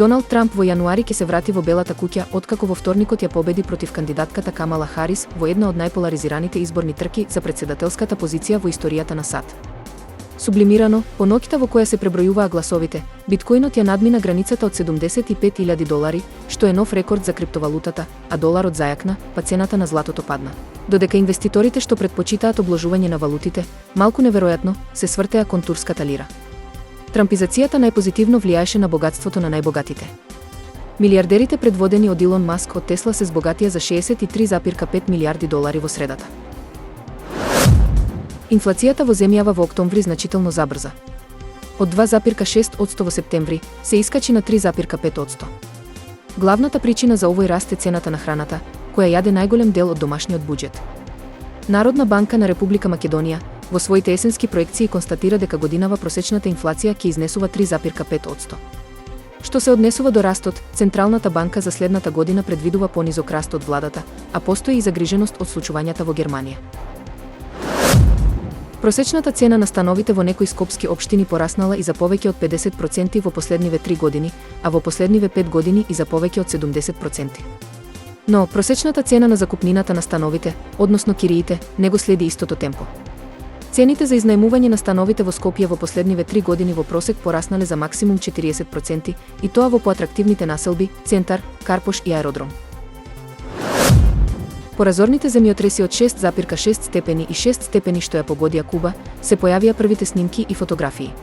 Доналд Трамп во јануари ќе се врати во Белата куќа откако во вторникот ја победи против кандидатката Камала Харис во една од најполаризираните изборни трки за претседателската позиција во историјата на САД. Сублимирано, по ноќта во која се пребројуваа гласовите, биткоинот ја надмина границата од $75,000, што е нов рекорд за криптовалутата, а доларот зајакна, па цената на златото падна. Додека инвеститорите што предпочитаат обложување на валутите, малку неверојатно, се свртеа кон турската лира. Трампизацијата најпозитивно влијаеше на богатството на најбогатите. Милиардерите предводени од Илон Маск од Тесла се збогатија за $63,5 милиарди во средата. Инфлацијата во земјава во октомври значително забрза. Од 2,6% во септември се искачи на 3,5%. Главната причина за овој раст е цената на храната, која јаде најголем дел од домашниот буџет. Народна банка на Република Македонија во своите есенски проекции констатира дека годинава просечната инфлација ќе изнесува 3,5%. Што се однесува до растот, Централната банка за следната година предвидува понизок раст од владата, а постои и загриженост од случувањата во Германија. Просечната цена на становите во некои скопски општини пораснала и за повеќе од 50% во последниве 3 години, а во последниве 5 години и за повеќе од 70%. Но просечната цена на закупнината на становите, односно кириите, не го следи истото темпо. Цените за изнајмување на становите во Скопје во последниве 3 години во просек пораснале за максимум 40%, и тоа во поатрактивните населби, центар, Карпош и аеродром. Поразорните земјотреси од 6,6 степени и 6 степени што ја погодија Куба, се појавија првите снимки и фотографии.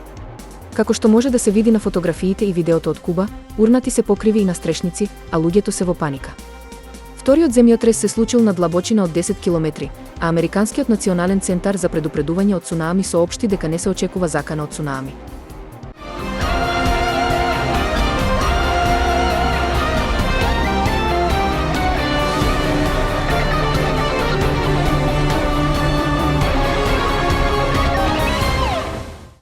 Како што може да се види на фотографиите и видеото од Куба, урнати се покриви и настрешници, а луѓето се во паника. Вториот земјотрес се случил на длабочина од 10 километри, а Американскиот национален центар за предупредување од цунами соопшти дека не се очекува закана од цунами.